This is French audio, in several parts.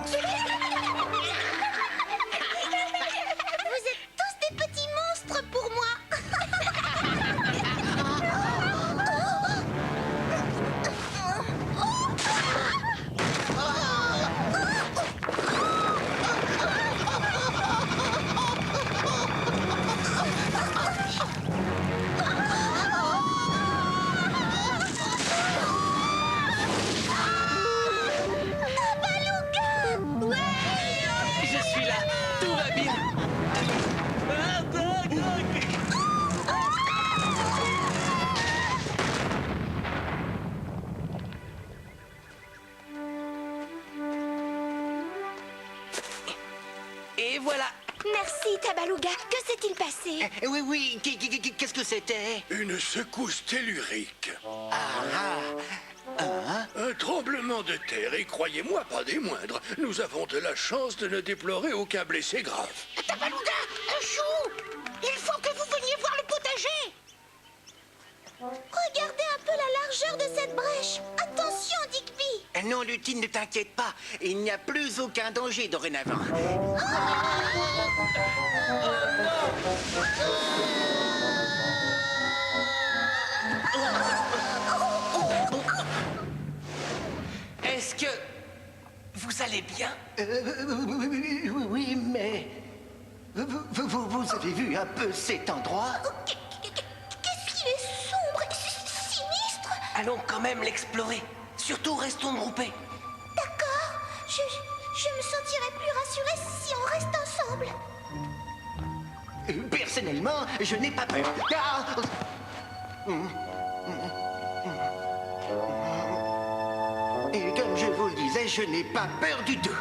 Vous êtes tous des petits monstres pour moi. Je suis là, tout va bien. Ah, Doc, Doc. Et voilà. Merci, Tabaluga. Que s'est-il passé? Oui, oui, qu'est-ce que c'était? Une secousse tellurique. Hein? Un tremblement de terre, et croyez-moi, pas des moindres. Nous avons de la chance de ne déplorer aucun blessé grave. Tabaluga, Chou, il faut que vous veniez voir le potager. Regardez un peu la largeur de cette brèche. Attention, Digby. Non, Lutine, ne t'inquiète pas. Il n'y a plus aucun danger dorénavant. Est-ce que vous allez bien? Oui, mais... Vous avez vu un peu cet endroit? Qu'est-ce qu'il est sombre et sinistre. Allons quand même l'explorer. Surtout, restons groupés. D'accord. Je me sentirais plus rassurée si on reste ensemble. Personnellement, je n'ai pas peur. Ah! Et comme je vous le disais, je n'ai pas peur du tout.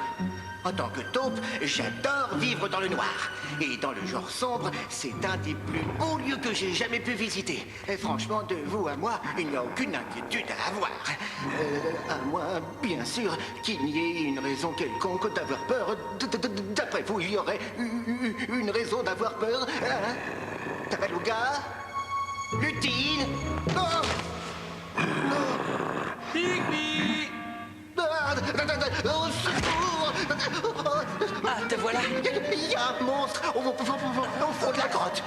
En tant que taupe, j'adore vivre dans le noir. Et dans le genre sombre, c'est un des plus beaux lieux que j'ai jamais pu visiter. Et franchement, de vous à moi, il n'y a aucune inquiétude à avoir. À moins, bien sûr, qu'il n'y ait une raison quelconque d'avoir peur. D'après vous, il y aurait une raison d'avoir peur, hein? Tabaluga? Lutine? Oh! Digby! Au secours! Ah, te voilà. Il y a un monstre au fond de la grotte.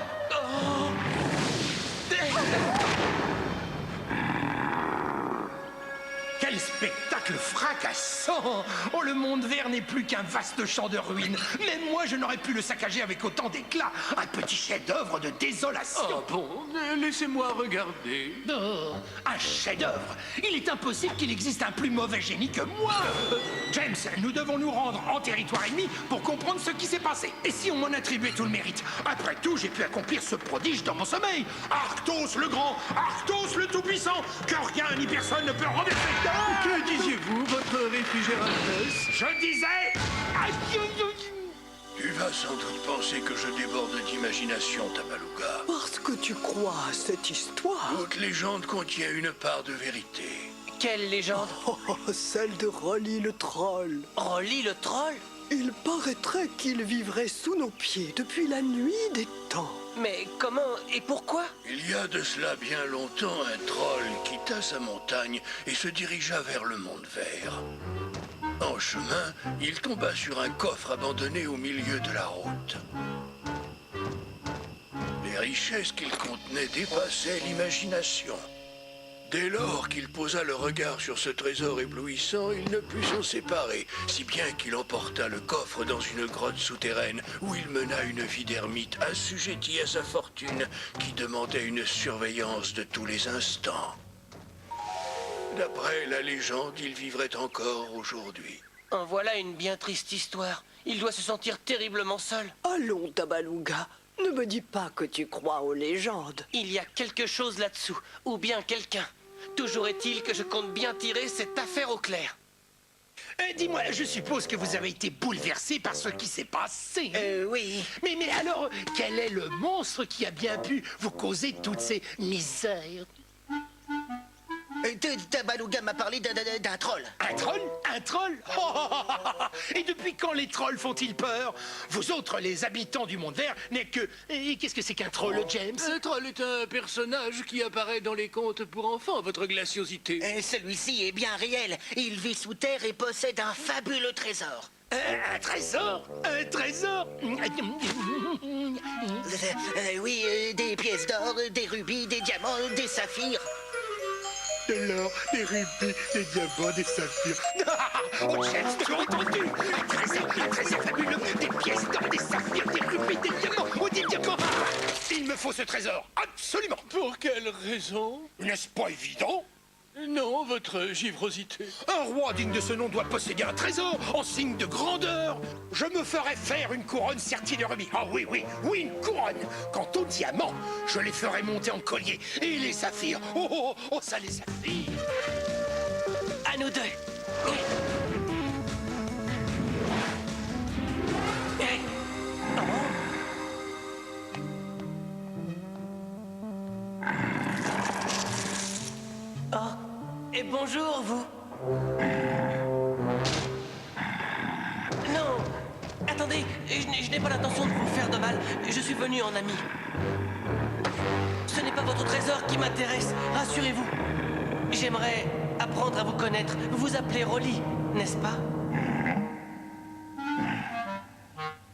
Quel spectacle fracassant! Oh, le monde vert n'est plus qu'un vaste champ de ruines. Même moi, je n'aurais pu le saccager avec autant d'éclat. Un petit chef-d'œuvre de désolation. Ah bon, laissez-moi regarder. Oh, un chef-d'œuvre! Il est impossible qu'il existe un plus mauvais génie que moi! James, nous devons nous rendre en territoire ennemi pour comprendre ce qui s'est passé. Et si on m'en attribuait tout le mérite? Après tout, j'ai pu accomplir ce prodige dans mon sommeil. Arctos le grand, Arctos le tout-puissant, que rien ni personne ne peut renverser. Que disiez-vous, votre réfrigératrice? Je disais... Aïe, aïe, aïe. Tu vas sans doute penser que je déborde d'imagination, Tabaluga. Parce que tu crois à cette histoire. Toute légende contient une part de vérité. Quelle légende? Oh, celle de Rolly le troll. Rolly le troll? Il paraîtrait qu'il vivrait sous nos pieds depuis la nuit des temps. Mais comment et pourquoi? Il y a de cela bien longtemps, un troll quitta sa montagne et se dirigea vers le monde vert. En chemin, il tomba sur un coffre abandonné au milieu de la route. Les richesses qu'il contenait dépassaient l'imagination. Dès lors qu'il posa le regard sur ce trésor éblouissant, il ne put s'en séparer, si bien qu'il emporta le coffre dans une grotte souterraine où il mena une vie d'ermite assujetti à sa fortune qui demandait une surveillance de tous les instants. D'après la légende, il vivrait encore aujourd'hui. En voilà une bien triste histoire. Il doit se sentir terriblement seul. Allons, Tabaluga, ne me dis pas que tu crois aux légendes. Il y a quelque chose là-dessous, ou bien quelqu'un. Toujours est-il que je compte bien tirer cette affaire au clair. Dis-moi, je suppose que vous avez été bouleversé par ce qui s'est passé. Oui. Mais alors, quel est le monstre qui a bien pu vous causer toutes ces misères? Tabaluga m'a parlé d'un troll. Un troll? Un troll? Et depuis quand les trolls font-ils peur? Vous autres, les habitants du monde vert, n'est que... Et qu'est-ce que c'est qu'un troll, James? Un troll est un personnage qui apparaît dans les contes pour enfants, votre glaciosité. Celui-ci est bien réel. Il vit sous terre et possède un fabuleux trésor. Un trésor? Un trésor? Oui, des pièces d'or, des rubis, des diamants, des saphirs. De l'or, des rubis, des diamants, des saphirs. Oh, James, tu as entendu? Un trésor fabuleux, des pièces d'or, des saphirs, des rubis, des diamants, oh, des diamants. Il me faut ce trésor, absolument. Pour quelle raison? N'est-ce pas évident? Non, votre givrosité. Un roi digne de ce nom doit posséder un trésor en signe de grandeur. Je me ferai faire une couronne sertie de rubis. Ah oui, oui, oui, une couronne. Quant aux diamants, je les ferai monter en collier. Et les saphirs, oh, ça les saphirs. À nous deux. Oh, et bonjour, vous. Non, attendez, je n'ai pas l'intention de vous faire de mal. Je suis venu en ami. Ce n'est pas votre trésor qui m'intéresse, rassurez-vous. J'aimerais apprendre à vous connaître. Vous vous appelez Rolly, n'est-ce pas?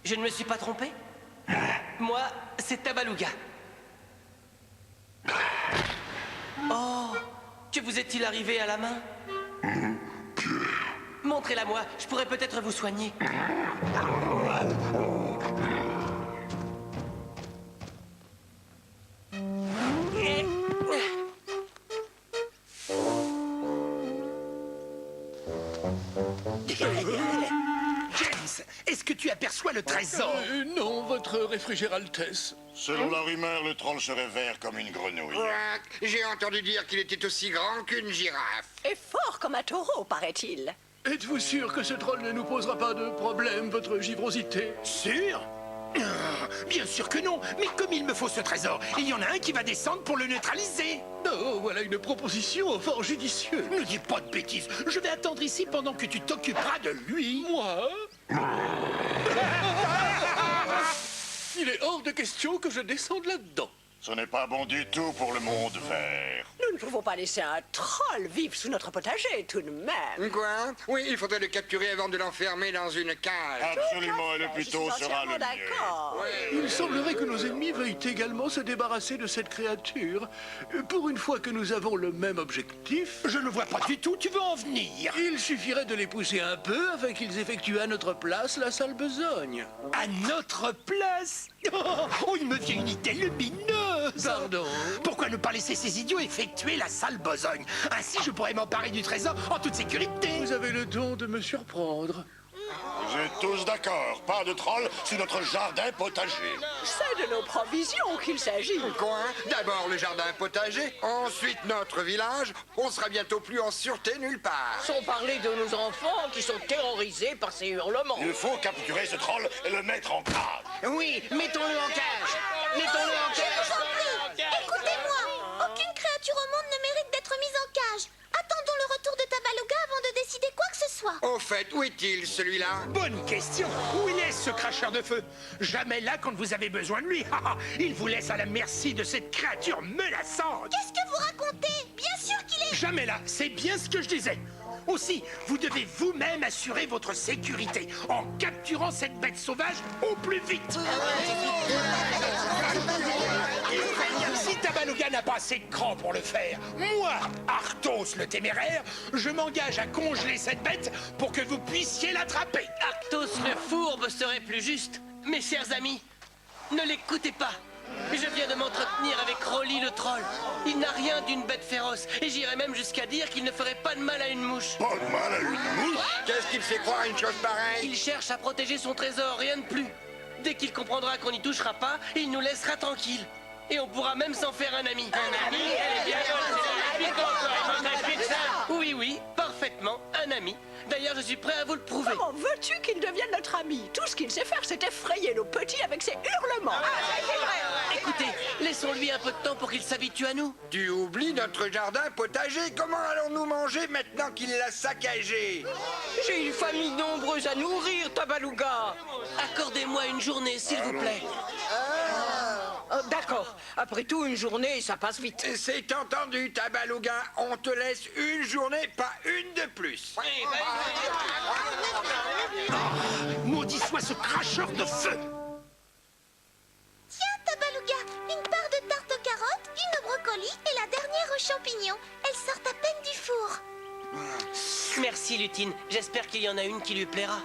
Je ne me suis pas trompé? Moi, c'est Tabaluga. Oh, que vous est-il arrivé à la main? Montrez-la moi, je pourrais peut-être vous soigner. James, est-ce que tu aperçois le trésor? Non, votre réfrigéraltesse. Selon la rumeur, le troll serait vert comme une grenouille. J'ai entendu dire qu'il était aussi grand qu'une girafe. Et fort comme un taureau, paraît-il. Êtes-vous sûr que ce troll ne nous posera pas de problème, votre givrosité? Sûr? Bien sûr que non, mais comme il me faut ce trésor, il y en a un qui va descendre pour le neutraliser. Oh, voilà une proposition fort judicieuse. Ne dis pas de bêtises, je vais attendre ici pendant que tu t'occuperas de lui. Moi? Il est hors de question que je descende là-dedans. Ce n'est pas bon du tout pour le monde vert. Nous ne pouvons pas laisser un troll vivre sous notre potager, tout de même. Quoi? Oui, il faudrait le capturer avant de l'enfermer dans une cage. Absolument, et le plus tôt Je suis sera le entièrement mieux. d'accord. Il semblerait que nos ennemis veuillent également se débarrasser de cette créature. Pour une fois que nous avons le même objectif, Je ne vois pas du tout, tu veux en venir. il suffirait de les pousser un peu afin qu'ils effectuent à notre place la sale besogne. À notre place? Oh, il me vient une idée lumineuse. Pardon? Pourquoi ne pas laisser ces idiots effectuer la sale besogne? Ainsi, je pourrais m'emparer du trésor en toute sécurité. Vous avez le don de me surprendre. Vous êtes tous d'accord, pas de troll sous notre jardin potager. C'est de nos provisions qu'il s'agit. Quoi? D'abord le jardin potager, ensuite notre village. On sera bientôt plus en sûreté nulle part. Sans parler de nos enfants qui sont terrorisés par ces hurlements. Il faut capturer ce troll et le mettre en cage. Oui, mettons-le en cage. Mettons-le en cage. Écoutez-moi, aucune créature au monde ne mérite d'être mise en cage. Attendons le retour de Tabaluga avant de décider quoi que ce soit. Au fait, où est-il celui-là? Bonne question. Où il est ce cracheur de feu? Jamais là quand vous avez besoin de lui. Il vous laisse à la merci de cette créature menaçante. Qu'est-ce que vous racontez? Bien sûr qu'il est... Jamais là, c'est bien ce que je disais. Aussi, vous devez vous-même assurer votre sécurité en capturant cette bête sauvage au plus vite. Si Tabaluga n'a pas assez de cran pour le faire, moi, Arthos le téméraire, je m'engage à congeler cette bête pour que vous puissiez l'attraper. Arctos le fourbe serait plus juste. Mes chers amis, ne l'écoutez pas. Je viens de m'entretenir avec Rolly le troll. Il n'a rien d'une bête féroce, et j'irais même jusqu'à dire qu'il ne ferait pas de mal à une mouche. Pas de mal à une mouche. Qu'est-ce qu'il fait croire à une chose pareille? Il cherche à protéger son trésor, rien de plus. Dès qu'il comprendra qu'on n'y touchera pas, il nous laissera tranquilles. Et on pourra même s'en faire un ami. Un ami? Elle est bien Oui, oui, parfaitement, un ami. D'ailleurs, je suis prêt à vous le prouver. Comment veux-tu qu'il devienne notre ami? Tout ce qu'il sait faire, c'est effrayer nos petits avec ses hurlements. Écoutez, laissons-lui un peu de temps pour qu'il s'habitue à nous. Tu oublies notre jardin potager? Comment allons-nous manger maintenant qu'il l'a saccagé? J'ai une famille nombreuse à nourrir, Tabaluga. Accordez-moi une journée, s'il vous plaît. D'accord. Après tout, une journée, ça passe vite. C'est entendu, Tabalouga. On te laisse une journée, pas une de plus. Maudit soit ce cracheur de feu! Tiens, Tabalouga, une part de tarte aux carottes, une au brocoli et la dernière aux champignons. Elles sortent à peine du four. Merci, Lutine. J'espère qu'il y en a une qui lui plaira.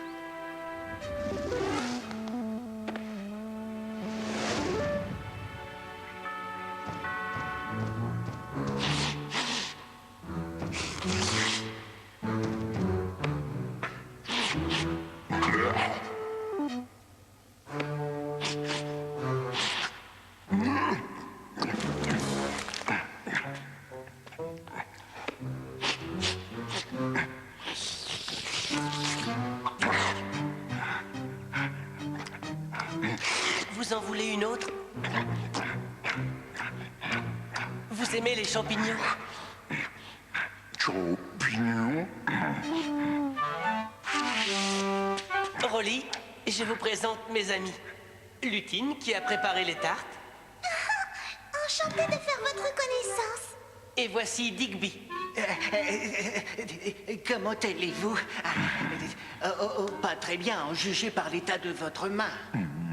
Vous en voulez une autre? Vous aimez les champignons? Champignons? Rolly, je vous présente mes amis. Lutine, qui a préparé les tartes. Enchantée de faire votre connaissance. Et voici Digby. Comment allez-vous? Pas très bien, en juger par l'état de votre main.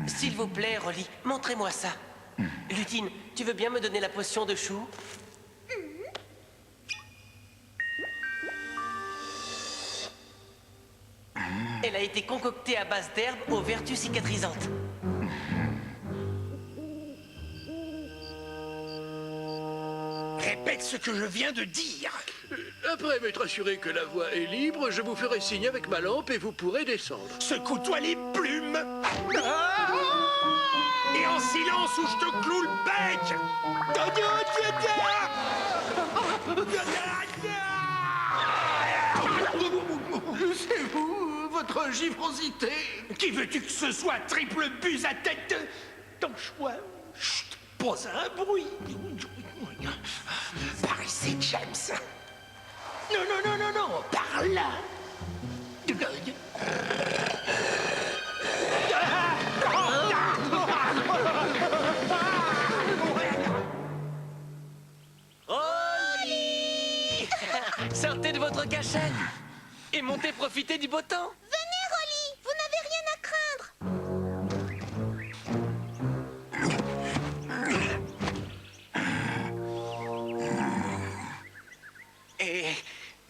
S'il vous plaît, Rolly, montrez-moi ça. Lutine, tu veux bien me donner la potion de chou? Elle a été concoctée à base d'herbes aux vertus cicatrisantes. Répète ce que je viens de dire. Après m'être assuré que la voie est libre, je vous ferai signe avec ma lampe et vous pourrez descendre. Secoue-toi les plumes. Et en silence ou je te cloue le bec. C'est vous, votre givrosité. Qui veux-tu que ce soit? Triple buse à tête de... Ton choix. Chut, pose un bruit. Par ici, James. Non, non, non, non, non. Par là. Rolly! Sortez de votre cachette et montez profiter du beau temps. Venez, Rolly, vous n'avez rien à craindre.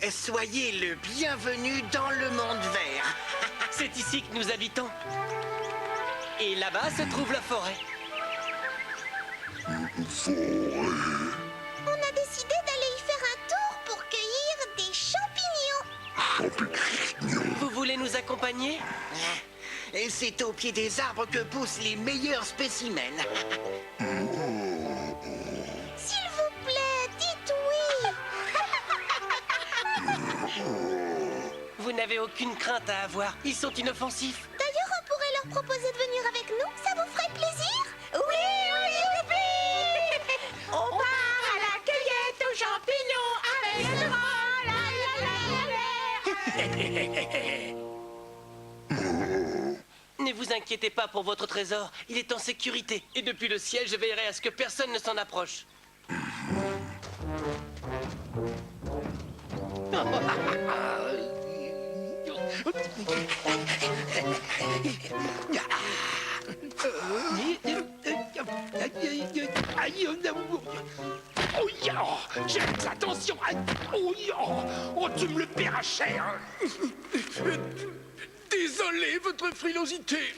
Et soyez le bienvenu dans le monde vert. C'est ici que nous habitons. Et là-bas se trouve la forêt. On a décidé d'aller y faire un tour pour cueillir des champignons. Vous voulez nous accompagner? Et c'est au pied des arbres que poussent les meilleurs spécimens. S'il vous plaît, dites oui. Vous n'avez aucune crainte à avoir. Ils sont inoffensifs. D'ailleurs, on pourrait leur proposer de venir avec nous. Ça vous ferait plaisir? Oui, oui, oui. On part à la cueillette aux champignons avec le vent, Ne vous inquiétez pas pour votre trésor. Il est en sécurité. Et depuis le ciel, je veillerai à ce que personne ne s'en approche. Oh, James, attention. Oh, tu me le paieras cher. Désolé, votre frilosité.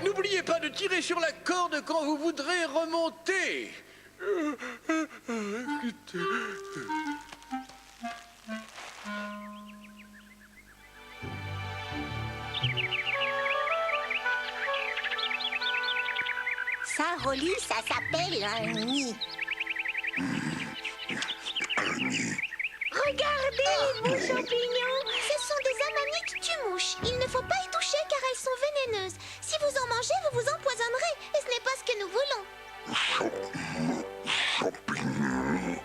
N'oubliez pas de tirer sur la corde quand vous voudrez remonter. Ça, Rolly, ça s'appelle un nid. Regardez les beaux champignons. Ce sont des amanites tue-mouches. Il ne faut pas y toucher car elles sont vénéneuses. Si vous en mangez, vous vous empoisonnerez. Et ce n'est pas ce que nous voulons. Champignons.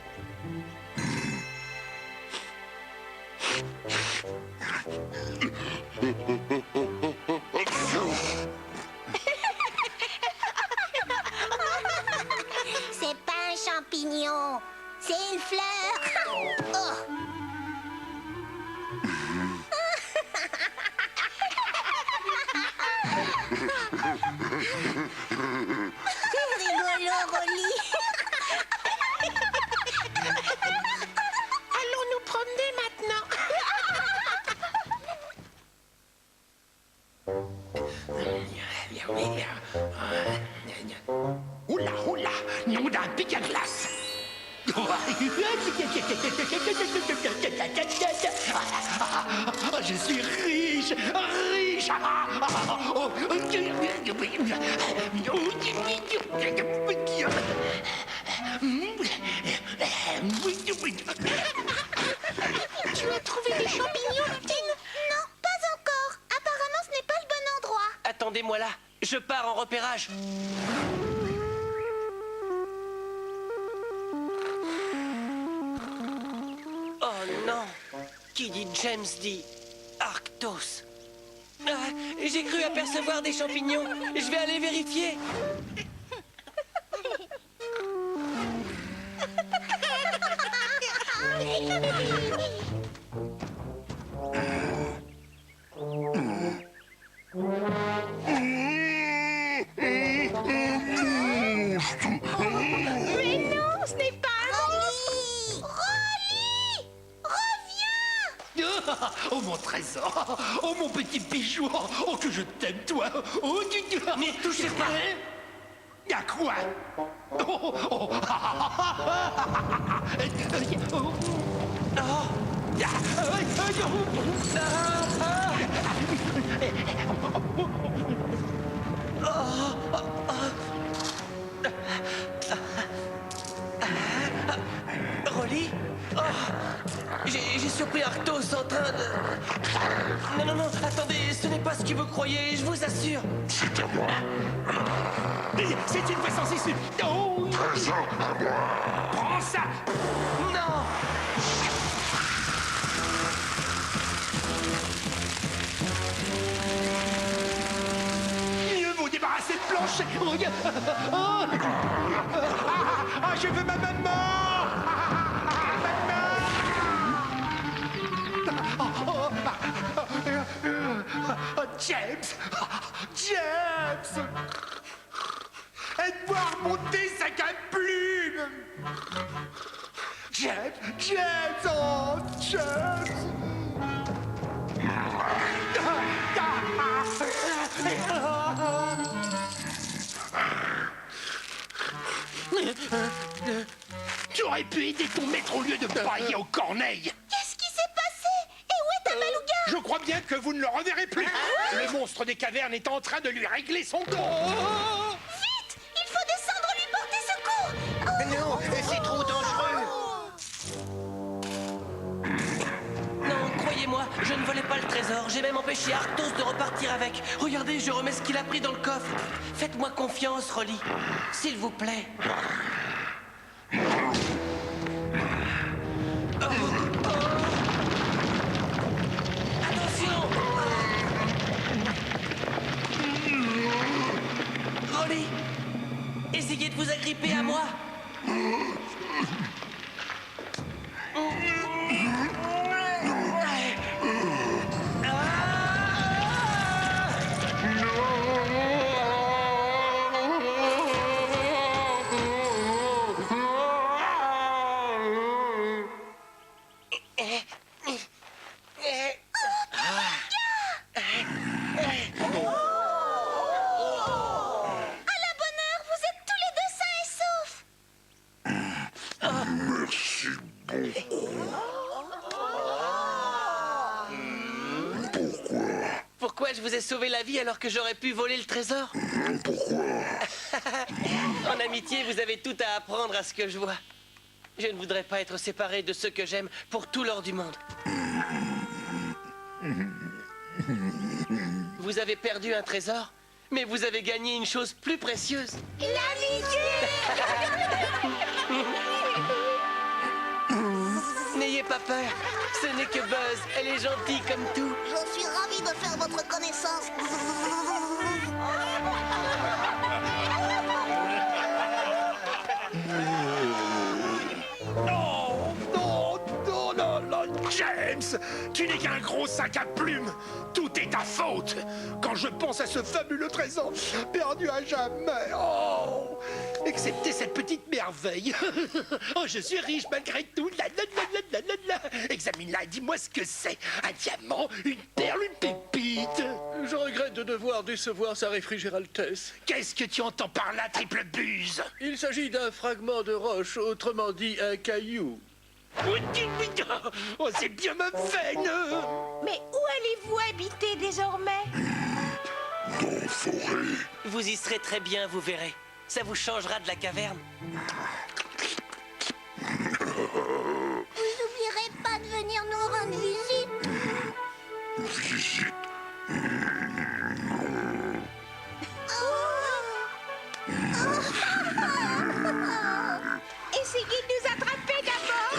Rigolo, Rolly. Allons nous promener maintenant. Oula, oula, nom d'un pic à glace. Je suis riche, riche. Tu as trouvé des champignons, Lupine? Non, pas encore. Apparemment, ce n'est pas le bon endroit. Attendez-moi là, je pars en repérage. Oh non! Qui dit James dit Arctos. Ah, j'ai cru apercevoir des champignons. Je vais aller vérifier. Mais non, ce n'est pas un Rolly! Rolly! Reviens! Oh mon trésor, oh mon petit bijou, oh que je t'aime toi, oh tu... N'y touchez pas. À quoi? Oh, oh, Rolly? Oh, j'ai surpris Arctos en train de... Non, non, non, attendez, ce n'est pas ce que vous croyez, je vous assure. c'est une fois sans issue. Oh, Trésor à moi. prends ça. Non! Mieux vaut débarrasser le plancher. Regarde. Ah, je veux ma maman. James! James! Aide-moi à remonter sa plume! James! James! Oh, James! Tu aurais pu aider ton maître au lieu de brailler aux corneilles! Qu'est-ce qui s'est passé? Et où est Tabalouga? Je crois bien que vous ne le reverrez plus. Le monstre des cavernes est en train de lui régler son compte. Vite! Il faut descendre lui porter secours! Oh, Non, c'est trop dangereux. Non, croyez-moi, je ne volais pas le trésor. J'ai même empêché Arctos de repartir avec. Regardez, je remets ce qu'il a pris dans le coffre. Faites-moi confiance, Rolly. S'il vous plaît. Attention! Rolly, essayez de vous agripper à moi. à la bonne heure, vous êtes tous les deux sains et saufs! Merci beaucoup. Pourquoi je vous ai sauvé la vie alors que j'aurais pu voler le trésor? Pourquoi? En amitié, vous avez tout à apprendre à ce que je vois. Je ne voudrais pas être séparé de ceux que j'aime pour tout l'or du monde. Vous avez perdu un trésor, mais vous avez gagné une chose plus précieuse. L'amitié! N'ayez pas peur, ce n'est que Buzz. Elle est gentille comme tout. Je suis ravie de faire votre connaissance. Non, non, non, non, non, James! James, tu n'es qu'un gros sac à plumes. Tout est ta faute. Quand je pense à ce fabuleux trésor perdu à jamais. Oh, excepté cette petite merveille. Oh, je suis riche malgré tout. La, la, la, la, la, la, la. Examine-la et dis-moi ce que c'est. Un diamant, une perle, une pépite. Je regrette de devoir décevoir sa réfrigéraltesse. Qu'est-ce que tu entends par là, triple buse? Il s'agit d'un fragment de roche, autrement dit un caillou. Oh, c'est bien ma veine. Mais où allez-vous habiter désormais? Dans la forêt. Vous y serez très bien, vous verrez. Ça vous changera de la caverne. Vous n'oublierez pas de venir nous rendre visite. Visite. Essayez de nous attraper d'abord.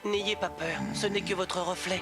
N'ayez pas peur, ce n'est que votre reflet.